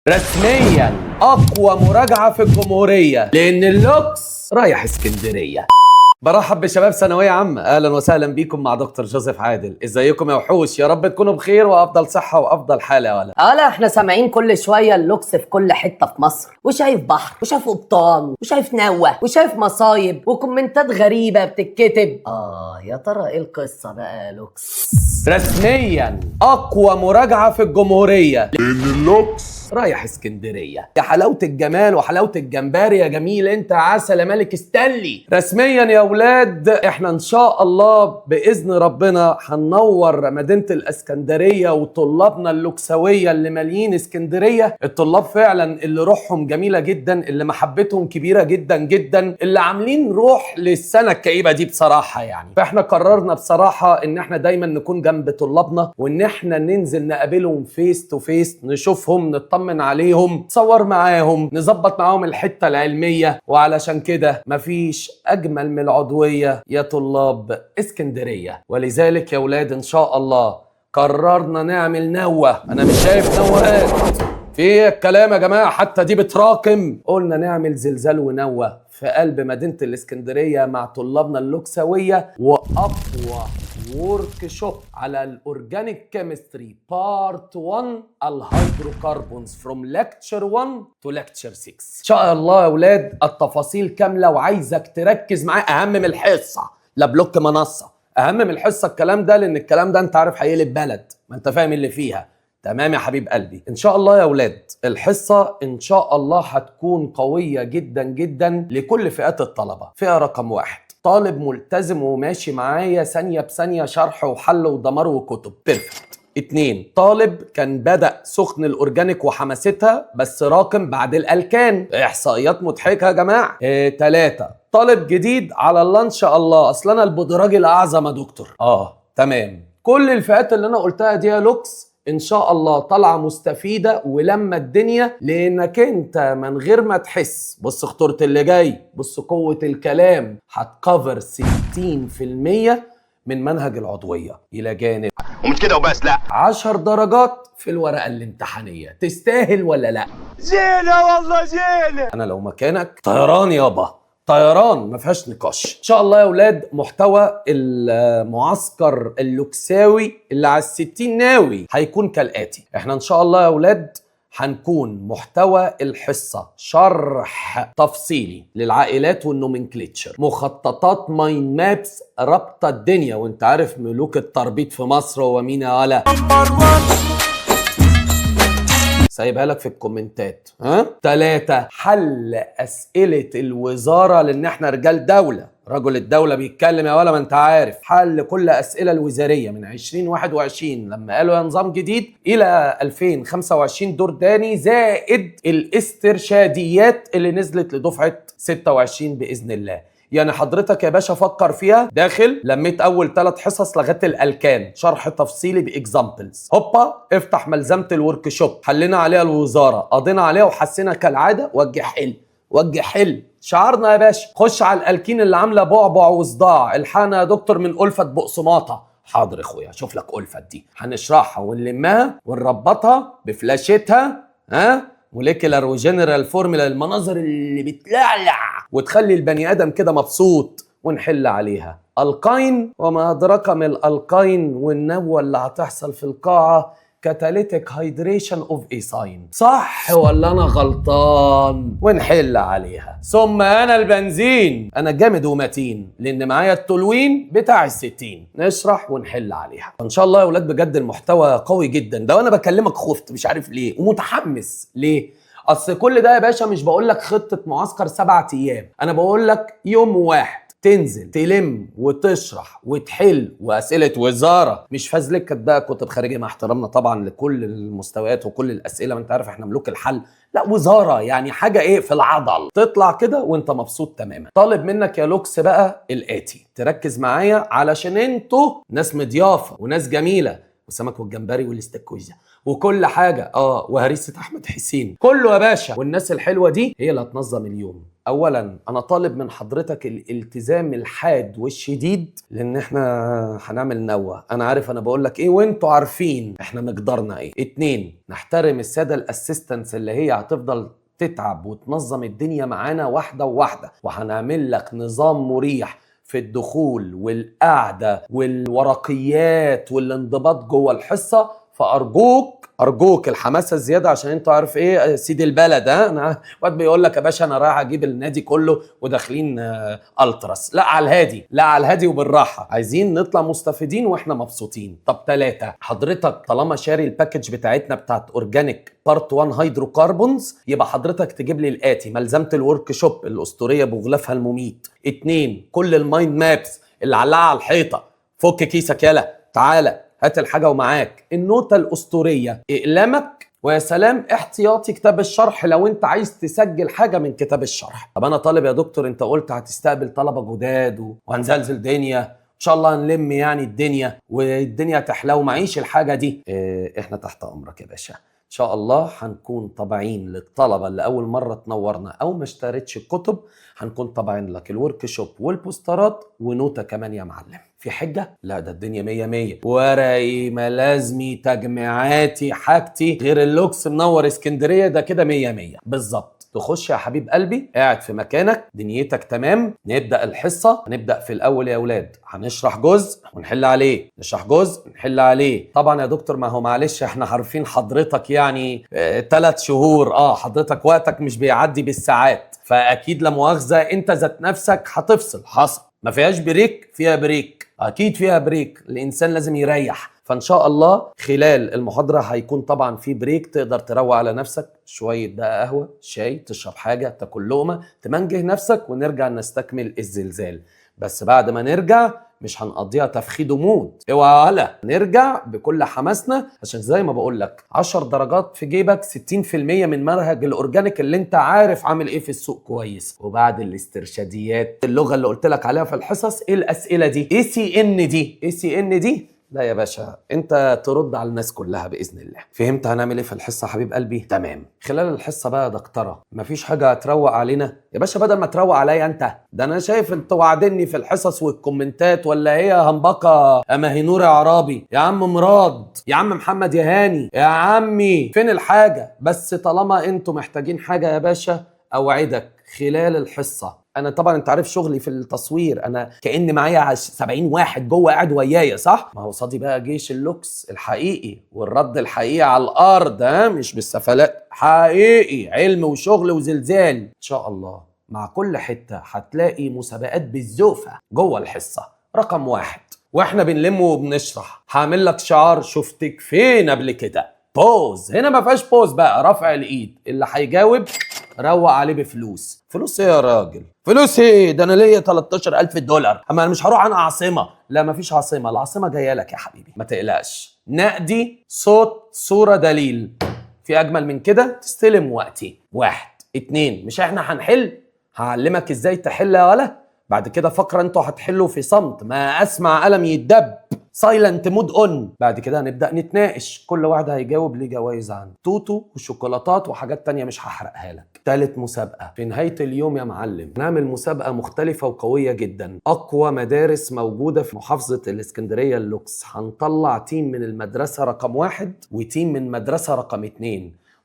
رسميا اقوى مراجعه في الجمهوريه لان اللوكس رايح اسكندريه. برحب بشباب ثانويه عامه، اهلا وسهلا بيكم مع دكتور جوزيف عادل. ازيكم يا وحوش؟ يا رب تكونوا بخير وافضل صحه وافضل حال يا ولد. لا احنا سامعين كل شويه اللوكس في كل حته في مصر، وشايف بحر وشايف قبطان وشايف نوه وشايف مصايب وكومنتات غريبه بتتكتب. يا ترى ايه القصه بقى يا لوكس؟ رسميا اقوى مراجعه في الجمهوريه لان اللوكس رايح اسكندريه. يا حلاوه الجمال وحلاوه الجمبري يا جميل انت عسل يا ملك ستانلي. رسميا يا ولاد احنا ان شاء الله باذن ربنا هننور مدينه الاسكندريه وطلابنا اللوكسويه اللي ماليين اسكندريه. الطلاب فعلا اللي روحهم جميله جدا، اللي محبتهم كبيره جدا جدا، اللي عاملين روح للسنه الكئيبه دي بصراحه يعني. فاحنا قررنا بصراحه ان احنا دايما نكون جنب طلابنا وان احنا ننزل نقابلهم فيس تو فيس، نشوفهم، نطمن عليهم، نصور معاهم، نظبط معاهم الحته العلميه. وعلشان كده مفيش اجمل من العضويه يا طلاب اسكندريه. ولذلك يا ولاد ان شاء الله قررنا نعمل نوه. انا مش شايف نوهات في الكلام يا جماعه، حتى دي بتراكم. قلنا نعمل زلزال ونوه في قلب مدينه الاسكندريه مع طلابنا اللوكسويه، واقوى وورك شوب على الاورجانيك كيمستري بارت 1 الهيدروكربونز فروم لكتشر 1 تو لكتشر 6. ان شاء الله يا اولاد التفاصيل كامله، وعايزك تركز معايا. اهم من الحصه، لا بلوك منصه، اهم من الحصه الكلام ده، لان الكلام ده انت عارف هيقلب بلد، ما انت فاهم اللي فيها. تمام يا حبيب قلبي؟ ان شاء الله يا اولاد الحصه ان شاء الله هتكون قويه جدا جدا لكل فئات الطلبه. فئه رقم 1 طالب ملتزم وماشي معايا ثانيه بثانيه شرح وحل ودمار وكتب بيرفكت. 2 طالب كان بدأ سخن الأورجانيك وحماستها بس راكم بعد الألكان. إحصائيات مضحكة يا جماعة. 3 طالب جديد على الله إن شاء الله، أصل أنا البودراجي الأعظم يا دكتور. تمام. كل الفئات اللي أنا قلتها دي يا لوكس ان شاء الله طالعه مستفيده ولما الدنيا، لانك انت من غير ما تحس، بص خطوره اللي جاي، بص قوه الكلام، هتكفر 60% من منهج العضويه الى جانب ومش كده وبس، لا 10 درجات في الورقه الامتحانيه. تستاهل ولا لا؟ زينه والله زينه. انا لو مكانك طيران يابا، طيران ما فيهاش نقاش. ان شاء الله يا اولاد محتوى المعسكر اللوكساوي اللي على 60 ناوي هيكون كالاتي. احنا ان شاء الله يا اولاد هنكون محتوى الحصة شرح تفصيلي للعائلات والنومنكليتشر، مخططات مايند مابس رابطة الدنيا، وانت عارف ملوك التربيط في مصر هو مين يا ولا؟ سايبها لك في الكومنتات. 3 حل أسئلة الوزارة، لأن احنا رجال دولة، رجل الدولة بيتكلم يا ولا، ما انت عارف. حل كل أسئلة الوزارية من 2021 لما قالوا يا نظام جديد إلى 2025 دور تاني، زائد الاسترشاديات اللي نزلت لدفعة 26 بإذن الله. يعني حضرتك يا باشا فكر فيها، داخل لميت اول 3 حصص لغايه الالكان شرح تفصيلي باكزامبلز، هوبا افتح ملزمه الورك شوب، حلينا عليها الوزاره، قضينا عليها وحسينا كالعاده. وجه حل وجه حل شعارنا يا باشا. خش على الالكين اللي عامله بعبع وصداع، الحقنا يا دكتور من ألفة بقسماطه. حاضر يا اخويا، شوف لك ألفة دي هنشرحها ونلمها ونربطها بفلاشتها، موليكولار وجنرال فورمولا، المناظر اللي بتلعلع وتخلي البني ادم كده مبسوط، ونحل عليها. القاين وما ادراك ما الالقاين، والنوه اللي هتحصل في القاعه كاتاليتيك هيدريشن اوف ايثاين. صح ولا انا غلطان؟ ونحل عليها. ثم انا البنزين، انا جامد ومتين لان معايا التولوين بتاع ال60، نشرح ونحل عليها. ان شاء الله يا اولاد بجد المحتوى قوي جدا ده، وانا بكلمك خفت مش عارف ليه ومتحمس ليه. اصل كل ده يا باشا مش بقول لك خطه معسكر 7 ايام، انا بقول لك يوم واحد تنزل تلم وتشرح وتحل واسئله وزاره، مش فازلكت بقى كتب خارجيه، مع احترامنا طبعا لكل المستويات وكل الاسئله، ما انت عارف احنا ملوك الحل، لا وزاره يعني حاجه في العضل، تطلع كده وانت مبسوط تماما. طالب منك يا لوكس بقى الاتي، تركز معايا علشان انتوا ناس مضيافه وناس جميله، والسمك والجمبري والاستاكوزا وكل حاجه، وهريسه احمد حسين كله يا باشا. والناس الحلوه دي هي اللي هتنظم اليوم. اولا انا طالب من حضرتك الالتزام الحاد والشديد، لان احنا هنعمل نوة. انا عارف انا بقول لك ايه وانتوا عارفين احنا مقدارنا ايه. 2، نحترم السادة الاسيستنتس اللي هي هتفضل تتعب وتنظم الدنيا معانا واحدة وواحدة، وهنعمل لك نظام مريح في الدخول والقعدة والورقيات والانضباط جوه الحصة. فأرجوك الحماسة الزيادة، عشان انتوا عارف ايه سيد البلد. انا وقت بيقول لك يا باشا انا رايح اجيب النادي كله وداخلين التراس. لا على الهادي، لا على الهادي وبالراحة، عايزين نطلع مستفيدين واحنا مبسوطين. طب 3، حضرتك طالما شاري الباكج بتاعتنا بتاعت اورجانيك بارت 1 هيدروكربونز، يبقى حضرتك تجيب لي الاتي: ملزمة الورك شوب الاسطورية بغلافها المميت. 2، كل المايند مابس اللي علقها على الحيطة. فك كيسك يلا تعالى هات الحاجة ومعاك. النوتة الأسطورية، إقلامك، ويا سلام احتياطي كتاب الشرح لو انت عايز تسجل حاجة من كتاب الشرح. طب انا طالب يا دكتور، انت قلت هتستقبل طلبة جداد وهنزلزل دنيا ان شاء الله، هنلم يعني الدنيا والدنيا تحلو. معيش الحاجة دي. احنا تحت امرك يا باشا. ان شاء الله هنكون طابعين للطلبة اللي اول مرة تنورنا او ما اشتريتش الكتب، هنكون طابعين لك الورك شوب والبوسترات ونوتة كمان يا معلم. في حجة؟ لا ده الدنيا 100 100. ورقي ملازمي تجميعاتي حاجتي غير اللوكس منور اسكندرية، ده كده 100 100 بالظبط. تخش يا حبيب قلبي قاعد في مكانك، دنيتك تمام. نبدأ الحصة. هنبدأ في الأول يا أولاد، هنشرح جزء ونحل عليه، نشرح جزء نحل عليه. طبعا يا دكتور ما هو معلش احنا عارفين حضرتك يعني 3 شهور، حضرتك وقتك مش بيعدي بالساعات، فأكيد لا مؤاخذة انت ذات نفسك هتفصل. حصل ما فيهاش بريك؟ فيها بريك، اكيد فيها بريك. الانسان لازم يريح. فان شاء الله خلال المحاضره هيكون طبعا في بريك، تقدر تروق على نفسك شويه بقى، قهوه شاي، تشرب حاجه، تاكل لقمه، تمنجه نفسك، ونرجع نستكمل الزلزال. بس بعد ما نرجع مش هنقضيها تفخيد ومود، اوعى ولا نرجع بكل حماسنا، عشان زي ما بقول لك 10 درجات في جيبك، 60% من منهج الاورجانيك اللي انت عارف عامل ايه في السوق كويس. وبعد الاسترشاديات اللغه اللي قلت لك عليها في الحصص، ايه الاسئله دي؟ ACN دي لا يا باشا، انت ترد على الناس كلها باذن الله. فهمت هنعمل ايه في الحصه حبيب قلبي؟ تمام. خلال الحصه بقى يا دكتوره مفيش حاجه هتروق علينا يا باشا، بدل ما تروق عليا انت، ده انا شايف انت وعدني في الحصص والكومنتات، ولا هي هنبقى اما هي نور يا عرابي يا عم مراد يا عم محمد يا هاني يا عمي، فين الحاجه؟ بس طالما انتوا محتاجين حاجه يا باشا، اوعدك خلال الحصه. انا طبعا انت عارف شغلي في التصوير، انا كأن معايا 70 واحد جوه قاعد ويايا، صح؟ ما هو صادي بقى جيش اللوكس الحقيقي والرد الحقيقي على الارض، مش بالسفلات، حقيقي علم وشغل وزلزال. ان شاء الله مع كل حته هتلاقي مسابقات بالزوفه جوه الحصه. رقم 1 واحنا بنلم وبنشرح هعمل لك شعار شفتك فين قبل كده، بوز. هنا ما فيهاش بوز بقى، رفع الايد. اللي هيجاوب روق عليه بفلوس. فلوس ايه يا راجل؟ فلوس ايه؟ ده انا ليا 13,000 دولار، اما انا مش هروح انا عاصمه. لا مفيش عاصمه، العاصمه جايه لك يا حبيبي، ما تقلقش. نقدي صوت صوره دليل، في اجمل من كده؟ تستلم وقتي. 1 2 مش احنا هنحل؟ هعلمك ازاي تحل يا ولا. بعد كده فقره انتوا هتحلوا في صمت، ما اسمع قلم يتدب، سايلنت مود اون. بعد كده هنبدا نتناقش، كل واحد هيجاوب ليه جوائز عنه، توتو وشوكولاتات وحاجات تانية مش هحرقها لك. 3 مسابقه في نهايه اليوم يا معلم، نعمل مسابقه مختلفه وقويه جدا. اقوى مدارس موجوده في محافظه الاسكندريه اللوكس، هنطلع تيم من المدرسه رقم 1 وتيم من مدرسه رقم 2،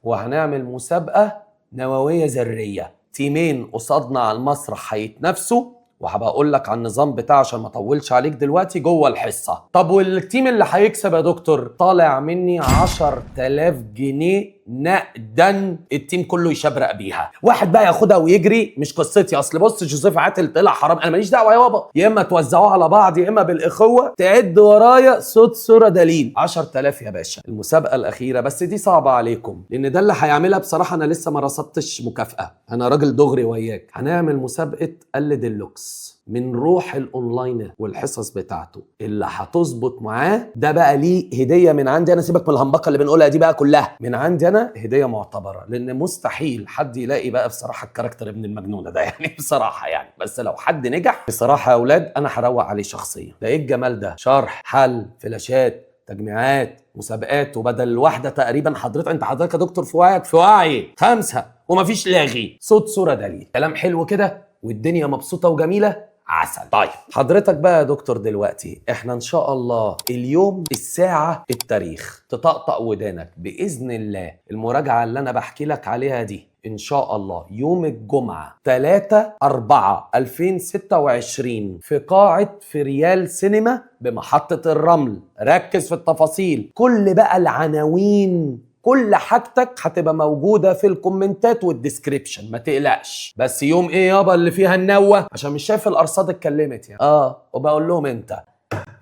وهنعمل مسابقه نوويه ذريه. تيمين قصادنا على المسرح هيتنافسوا، وهبقى اقول لك على النظام بتاعه عشان ما اطولش عليك دلوقتي جوه الحصه. طب والتيم اللي هيكسب يا دكتور طالع مني 10,000 جنيه نقدا، التيم كله يشبرق بيها. واحد بقى ياخدها ويجري، مش قصتي. اصل بص جوزيف عاتل طلع حرام، انا ماليش دعوه يابا. يا اما توزعوها على بعض يا اما بالاخوه، تعد ورايا صوت صوره دليل. 10,000 يا باشا. المسابقه الاخيره بس دي صعبه عليكم، لان ده اللي هيعملها بصراحه انا لسه ما رصدتش مكافاه، انا راجل دغري وياك. هنعمل مسابقه قلد اللوكس من روح الاونلاين والحصص بتاعته. اللي هتظبط معاه ده بقى ليه هديه من عندي انا، سيبك من الهمبكه اللي بنقولها دي بقى، كلها من عندي انا هديه معتبره، لان مستحيل حد يلاقي بقى بصراحه الكاركتر ابن المجنونه ده يعني بصراحه يعني. بس لو حد نجح بصراحه يا اولاد انا هروق عليه شخصيا. ده ايه الجمال ده؟ شرح، حل، فلاشات، تجميعات، مسابقات، وبدل واحده تقريبا حضرتك يا دكتور في وعيك في وعي 5 ومفيش لاغي، صوت صوره دليل. كلام حلو كده والدنيا مبسوطه وجميله، عسل. طيب حضرتك بقى يا دكتور دلوقتي احنا ان شاء الله اليوم الساعة التاريخ تطقطق ودانك بإذن الله. المراجعة اللي انا بحكي لك عليها دي ان شاء الله يوم الجمعة 3/4/2026 في قاعة فريال سينما بمحطة الرمل. ركز في التفاصيل، كل بقى العناوين كل حاجتك هتبقى موجودة في الكومنتات والديسكريبشن، ما تقلقش. بس يوم ايه يابا اللي فيها النوة؟ عشان مش شايف الارصاد اتكلمت يعني. وبقول لهم انت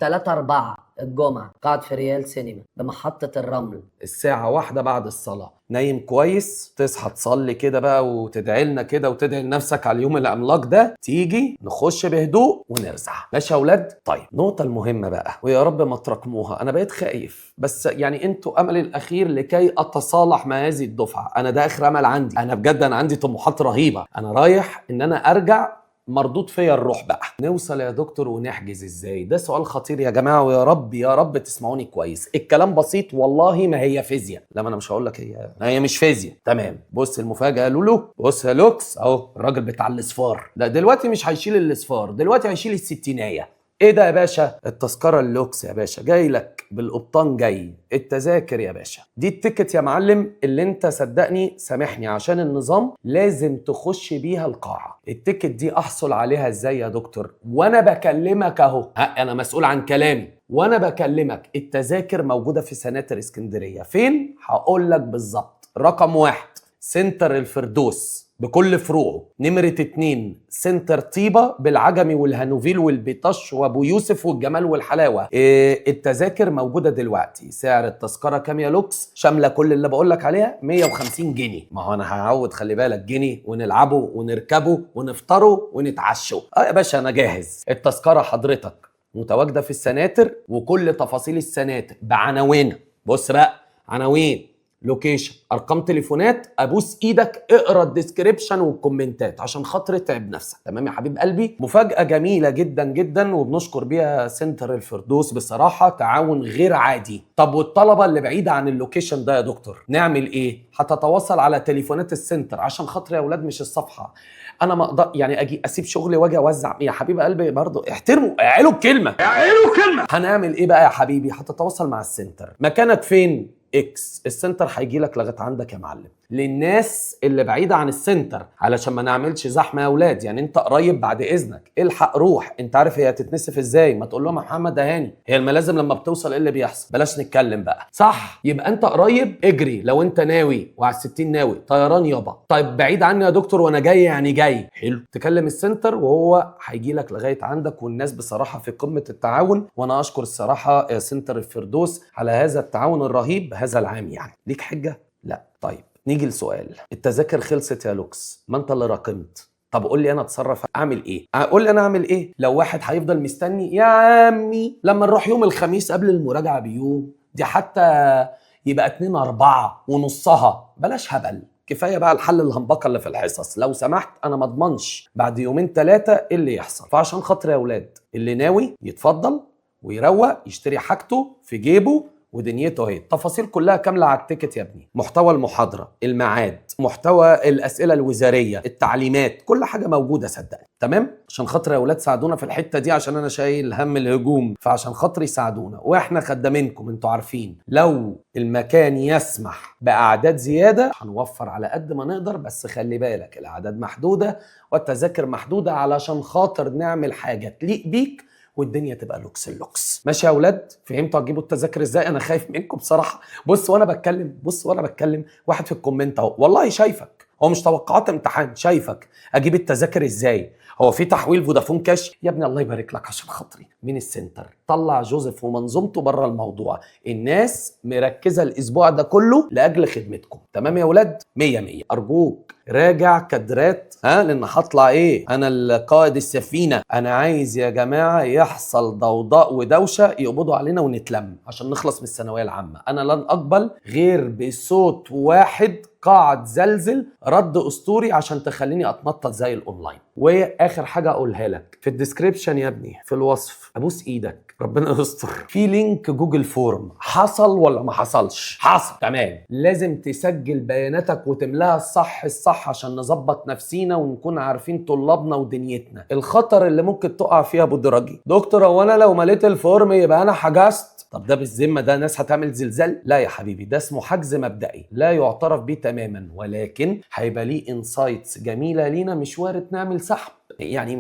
3/4 الجمعة قاعة في ريال سينما بمحطة الرمل، الساعة 1 بعد الصلاة. نايم كويس، تصحى تصلي كده بقى وتدعي لنا كده وتدعي لنفسك على اليوم العملاق ده، تيجي نخش بهدوء ونرزع. ماشي يا اولاد؟ طيب النقطة المهمة بقى، ويا رب ما تراكموها، انا بقيت خايف بس يعني انتوا املي الاخير لكي اتصالح مع هذه الدفعة. انا ده اخر امل عندي، انا بجد انا عندي طموحات رهيبة، انا رايح ان انا ارجع مردود فيا الروح بقى. نوصل يا دكتور ونحجز ازاي؟ ده سؤال خطير يا جماعه، ويا رب يا رب تسمعوني كويس. الكلام بسيط والله، ما هي فيزياء. لا ما انا مش هقول لك هي مش فيزياء. تمام، بص المفاجاه يا لولو، بص يا لوكس اهو الراجل بتاع الاصفار. لا دلوقتي مش هيشيل الاصفار، دلوقتي هيشيل الستينايه. ايه ده يا باشا؟ التذكره اللوكس يا باشا، جاي لك بالقبطان جاي. التذاكر يا باشا دي التيكت يا معلم اللي انت صدقني سامحني عشان النظام لازم تخش بيها القاعه. التيكت دي احصل عليها ازاي يا دكتور؟ وانا بكلمك اهو، انا مسؤول عن كلامي وانا بكلمك. التذاكر موجوده في سناتر اسكندريه. فين؟ هقول لك بالظبط. رقم 1 سنتر الفردوس بكل فروعه. نمرة 2 سنتر طيبة بالعجمي والهانوفيل والبيطش وابو يوسف والجمال والحلاوة. التذاكر موجودة دلوقتي. سعر التذكرة كام يا لوكس؟ شاملة كل اللي بقولك عليها 150 جنيه. ما هو انا هعود خلي بالك جنيه، ونلعبه ونركبه ونفطره ونتعشوا. يا باشا انا جاهز. التذكرة حضرتك متواجدة في السناتر وكل تفاصيل السناتر بعناوين. بص بقى، عناوين، لوكيشن، ارقام تليفونات. ابوس ايدك اقرا الديسكريبشن والكومنتات عشان خاطر تعب نفسك. تمام يا حبيب قلبي؟ مفاجاه جميله جدا جدا وبنشكر بيها سنتر الفردوس، بصراحه تعاون غير عادي. طب والطلبه اللي بعيده عن اللوكيشن ده يا دكتور نعمل ايه؟ هتتواصل على تليفونات السنتر عشان خاطر يا اولاد مش الصفحه. انا ما اقدر يعني اجي اسيب شغلي واجي اوزع. يا حبيب قلبي برضه احترموا، اعلوا الكلمه، اعلوا الكلمه. هنعمل ايه بقى يا حبيبي؟ هتتواصل مع السنتر. مكانك فين؟ اكس. السنتر هيجي لك لغايه عندك يا معلم. للناس اللي بعيده عن السنتر علشان ما نعملش زحمه يا اولاد، يعني انت قريب بعد اذنك الحق روح. انت عارف هي هتتنسف ازاي؟ ما تقول لهم يا محمد هاني هي الملازم لما بتوصل ايه اللي بيحصل؟ بلاش نتكلم بقى، صح؟ يبقى انت قريب اجري لو انت ناوي، وعلى ال60 ناوي طيران يابا. طيب بعيد عني يا دكتور وانا جاي يعني جاي. حلو، تكلم السنتر وهو هيجي لك لغايه عندك. والناس بصراحه في قمه التعاون، وانا اشكر الصراحه يا سنتر الفردوس على هذا التعاون الرهيب هذا العام. يعني ليك حجه؟ لا. طيب نيجي لسؤال، التذاكر خلصت يا لوكس، ما انت اللي راكمت. طب قول لي انا اتصرف اعمل ايه؟ قول لي انا اعمل ايه لو واحد هيفضل مستني يا عمي لما نروح يوم الخميس قبل المراجعه بيوم؟ دي حتى يبقى 2/4 ونصها. بلاش هبل، كفايه بقى الحل الهنبقه اللي في الحصص لو سمحت. انا ما اضمنش بعد 2-3 ايه اللي يحصل. فعشان خاطر يا اولاد اللي ناوي يتفضل ويروق يشتري حاجته في جيبه ودنيته اهي. التفاصيل كلها كامله على التيكت يا ابني. محتوى المحاضره، الميعاد، محتوى الاسئله الوزاريه، التعليمات، كل حاجه موجوده صدقني. تمام؟ عشان خاطر يا اولاد ساعدونا في الحته دي عشان انا شايل هم الهجوم، فعشان خاطر يساعدونا واحنا خدامينكم. انتوا عارفين لو المكان يسمح باعداد زياده هنوفر على قد ما نقدر، بس خلي بالك الاعداد محدوده والتذاكر محدوده علشان خاطر نعمل حاجه تليق بيك والدنيا تبقى لوكس اللوكس. ماشي يا اولاد؟ فهمتوا هتجيبوا التذاكر ازاي؟ انا خايف منكم بصراحه. بص وانا بتكلم واحد في الكومنت اهو والله شايفك، هو مش توقعات امتحان، شايفك اجيب التذاكر ازاي؟ هو في تحويل فودافون كاش؟ يا ابني الله يبارك لك عشان خاطري مين السنتر؟ طلع جوزيف ومنظومته بره الموضوع. الناس مركزه الاسبوع ده كله لاجل خدمتكم. تمام يا اولاد؟ 100 ارجوك راجع كادرات لان هطلع ايه؟ انا القائد السفينه. انا عايز يا جماعه يحصل ضوضاء ودوشه يقبضوا علينا ونتلم عشان نخلص من الثانويه العامه. انا لن اقبل غير بصوت واحد قاعد زلزل رد اسطوري عشان تخليني اتنطط زي الاونلاين. واخر حاجه اقولها لك في الديسكريبشن يا ابني في الوصف، ابوس ايدك ربنا يستر. في لينك جوجل فورم، حصل ولا ما حصلش؟ حصل. تمام. لازم تسجل بياناتك وتملاها الصح عشان نظبط نفسينا ونكون عارفين طلابنا ودنيتنا. الخطر اللي ممكن تقع فيها ابو درجي، دكتور هو انا لو مليت الفورم يبقى انا حجزت؟ طب ده بالذمه ده ناس هتعمل زلزال؟ لا يا حبيبي، ده اسمه حجز مبدئي لا يعترف بيه تماما، ولكن هيبقى ليه انسايتس جميله لينا. مش وارد نعمل سحب، يعني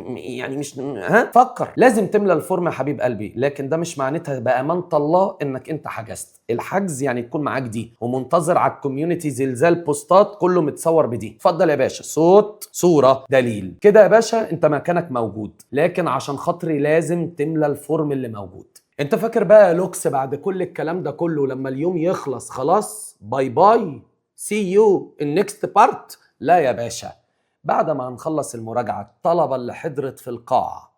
مش فكر. لازم تملى الفورم يا حبيب قلبي، لكن ده مش معناتها بأمانة الله انك انت حجزت. الحجز يعني تكون معاك دي ومنتظر على الكوميونتي زلزال بوستات كله متصور بدي. اتفضل يا باشا، صوت صورة دليل كده يا باشا انت مكانك موجود، لكن عشان خاطري لازم تملى الفورم اللي موجود. انت فاكر بقى يا لوكس بعد كل الكلام ده كله لما اليوم يخلص خلاص باي باي سي يو النكست بارت؟ لا يا باشا، بعد ما هنخلص المراجعة الطلبة اللي حضرت في القاعة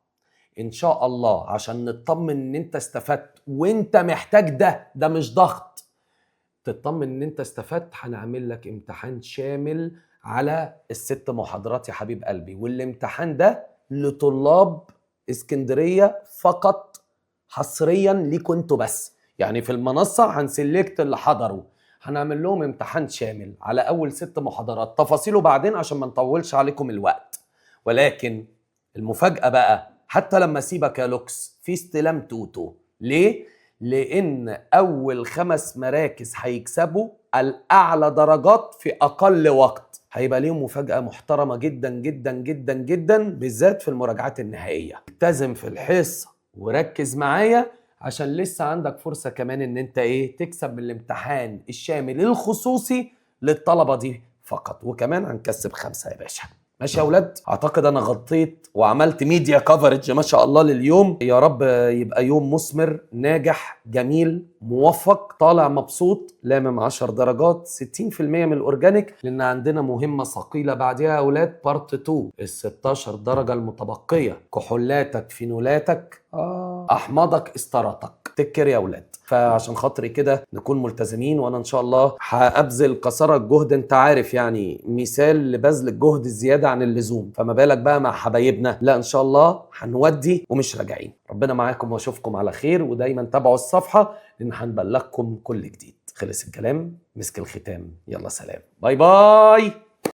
إن شاء الله عشان نطمن إن أنت استفدت، وأنت محتاج ده مش ضغط، تطمن إن أنت استفدت، هنعمل لك امتحان شامل على ال6 محاضرات يا حبيب قلبي. والامتحان ده لطلاب اسكندرية فقط، حصريا ليكوا انتوا بس. يعني في المنصة هنسلكت اللي حضروا، هنعمل لهم امتحان شامل على أول 6 محاضرات، تفاصيله بعدين عشان ما نطولش عليكم الوقت. ولكن المفاجأة بقى، حتى لما اسيبك يا لوكس في استلام توتو. ليه؟ لأن أول 5 مراكز هيكسبوا الأعلى درجات في أقل وقت. هيبقى ليهم مفاجأة محترمة جدا جدا جدا جدا، بالذات في المراجعات النهائية. التزم في الحصة وركز معايا عشان لسه عندك فرصة كمان ان انت تكسب من الامتحان الشامل الخصوصي للطلبة دي فقط، وكمان هنكسب 5 يا باشا. ماشي يا اولاد؟ اعتقد انا غطيت وعملت ميديا كفرج ما شاء الله لليوم. يا رب يبقى يوم مثمر ناجح جميل موفق، طالع مبسوط، لامم 10 درجات، 60% من الاورجانيك، لان عندنا مهمة ثقيلة بعدها يا اولاد، بارت 2 ال16 درجة المتبقية، كحولاتك فينولاتك احماضك استراتك. تكر يا اولاد. فعشان خاطري كده نكون ملتزمين، وانا ان شاء الله هابذل قصارى الجهد. انت عارف يعني مثال لبذل الجهد الزياده عن اللزوم، فما بالك بقى مع حبايبنا. لا ان شاء الله هنودي ومش راجعين. ربنا معاكم واشوفكم على خير، ودايما تابعوا الصفحه لان هنبلغكم كل جديد. خلص الكلام، مسك الختام. يلا سلام، باي باي.